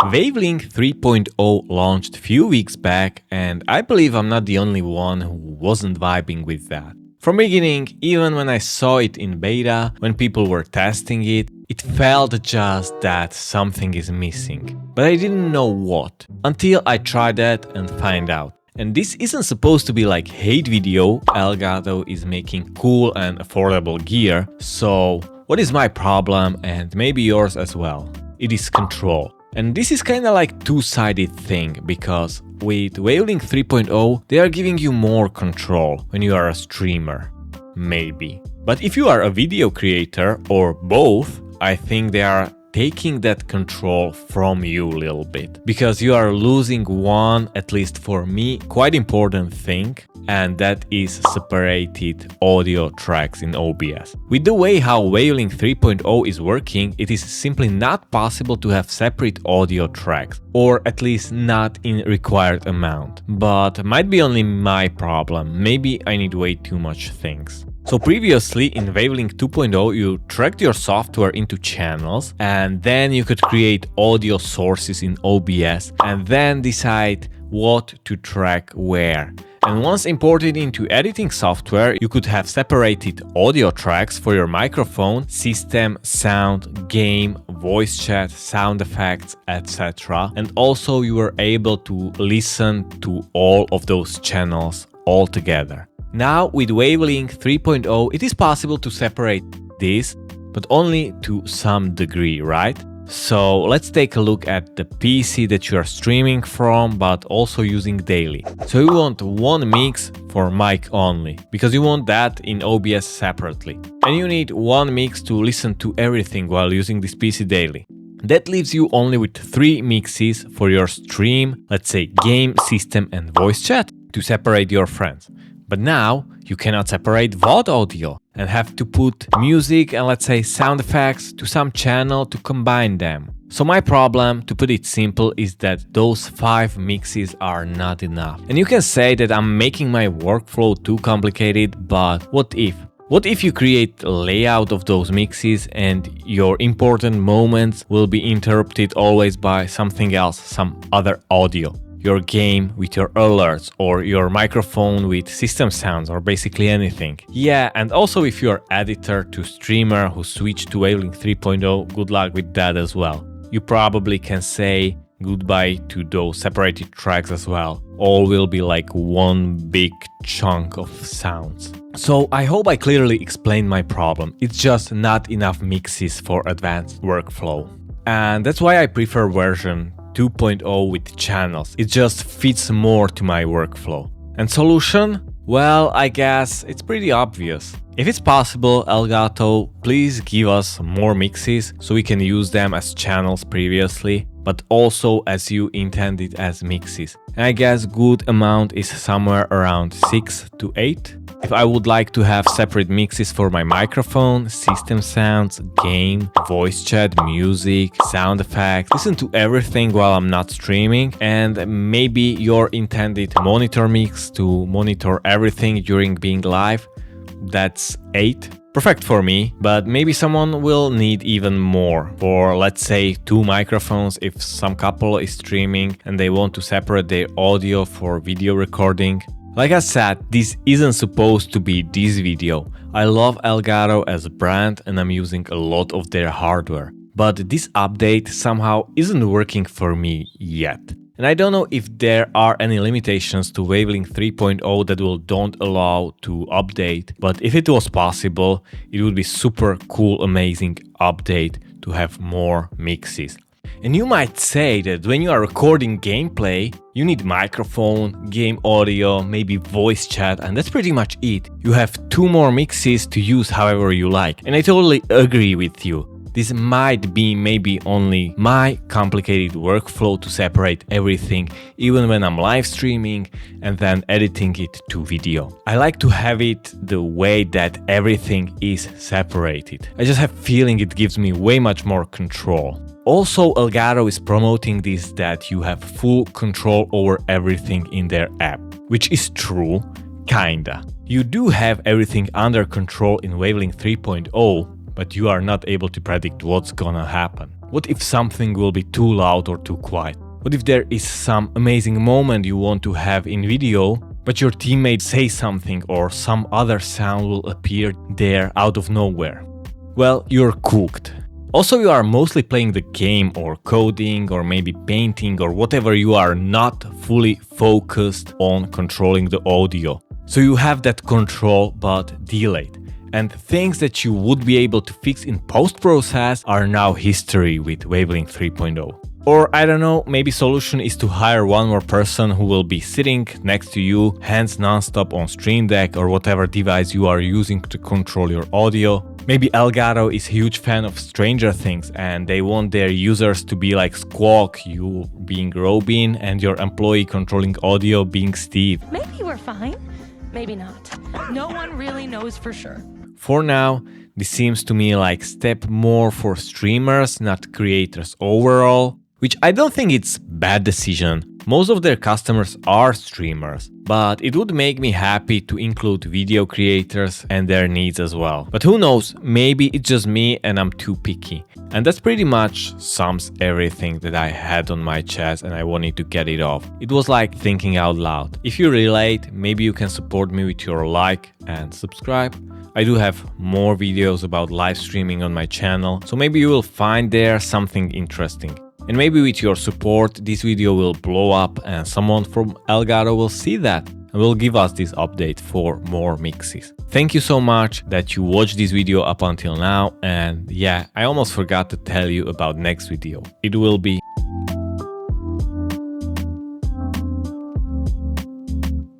Wavelink 3.0 launched few weeks back, and I believe I'm not the only one who wasn't vibing with that. From beginning, even when I saw it in beta, when people were testing it, it felt just that something is missing. But I didn't know what, until I tried that and find out. And this isn't supposed to be like hate video, Elgato is making cool and affordable gear, so what is my problem and maybe yours as well? It is control. And this is kinda like two-sided thing, because with Wavelink 3.0 they are giving you more control when you are a streamer, maybe. But if you are a video creator or both, I think they are taking that control from you a little bit, because you are losing one, at least for me, quite important thing, and that is separated audio tracks in OBS. With the way how Wavelink 3.0 is working, it is simply not possible to have separate audio tracks, or at least not in required amount. But might be only my problem, maybe I need way too much things. So previously in Wavelink 2.0 you tracked your software into channels, and then you could create audio sources in OBS and then decide what to track where. And once imported into editing software, you could have separated audio tracks for your microphone, system, sound, game, voice chat, sound effects, etc. And also you were able to listen to all of those channels all together. Now with Wavelink 3.0 it is possible to separate this, but only to some degree, right? So let's take a look at the PC that you are streaming from, but also using daily. So you want one mix for mic only, because you want that in OBS separately. And you need one mix to listen to everything while using this PC daily. That leaves you only with 3 mixes for your stream, let's say game, system and voice chat, to separate your friends. But now you cannot separate VOD audio and have to put music and let's say sound effects to some channel to combine them. So my problem, to put it simple, is that those 5 mixes are not enough. And you can say that I'm making my workflow too complicated, but what if? What if you create a layout of those mixes and your important moments will be interrupted always by something else, some other audio? Your game with your alerts, or your microphone with system sounds, or basically anything. Yeah, and also if you're editor to streamer who switched to Wavelink 3.0, good luck with that as well. You probably can say goodbye to those separated tracks as well. All will be like one big chunk of sounds. So I hope I clearly explained my problem. It's just not enough mixes for advanced workflow. And that's why I prefer version 2.0 with channels. It just fits more to my workflow. And solution? Well, I guess it's pretty obvious. If it's possible, Elgato, please give us more mixes so we can use them as channels previously, but also as you intended as mixes. And I guess good amount is somewhere around 6 to 8. If I would like to have separate mixes for my microphone, system sounds, game, voice chat, music, sound effects, listen to everything while I'm not streaming, and maybe your intended monitor mix to monitor everything during being live, that's 8. Perfect for me, but maybe someone will need even more, for let's say 2 microphones if some couple is streaming and they want to separate their audio for video recording. Like I said, this isn't supposed to be this video. I love Elgato as a brand and I'm using a lot of their hardware. But this update somehow isn't working for me yet. And I don't know if there are any limitations to Wavelink 3.0 that don't allow to update, but if it was possible, it would be super cool, amazing update to have more mixes. And you might say that when you are recording gameplay, you need microphone, game audio, maybe voice chat, and that's pretty much it. You have 2 more mixes to use however you like. And I totally agree with you. This might be maybe only my complicated workflow to separate everything, even when I'm live streaming and then editing it to video. I like to have it the way that everything is separated. I just have feeling it gives me way much more control. Also, Elgato is promoting this, that you have full control over everything in their app, which is true, kinda. You do have everything under control in Wavelink 3.0, but you are not able to predict what's gonna happen. What if something will be too loud or too quiet? What if there is some amazing moment you want to have in video, but your teammate says something or some other sound will appear there out of nowhere? Well, you're cooked. Also, you are mostly playing the game or coding or maybe painting or whatever, you are not fully focused on controlling the audio. So you have that control but delayed. And things that you would be able to fix in post-process are now history with Wavelink 3.0. Or I don't know, maybe solution is to hire one more person who will be sitting next to you, hands non-stop on Stream Deck or whatever device you are using to control your audio. Maybe Elgato is a huge fan of Stranger Things and they want their users to be like Squawk, you being Robin, and your employee controlling audio being Steve. Maybe we're fine, maybe not. No one really knows for sure. For now, this seems to me like step more for streamers, not creators overall, which I don't think it's bad decision. Most of their customers are streamers, but it would make me happy to include video creators and their needs as well. But who knows, maybe it's just me and I'm too picky. And that's pretty much sums everything that I had on my chest and I wanted to get it off. It was like thinking out loud. If you relate, maybe you can support me with your like and subscribe. I do have more videos about live streaming on my channel, so maybe you will find there something interesting. And maybe with your support, this video will blow up and someone from Elgato will see that and will give us this update for more mixes. Thank you so much that you watched this video up until now, and yeah, I almost forgot to tell you about next video. It will be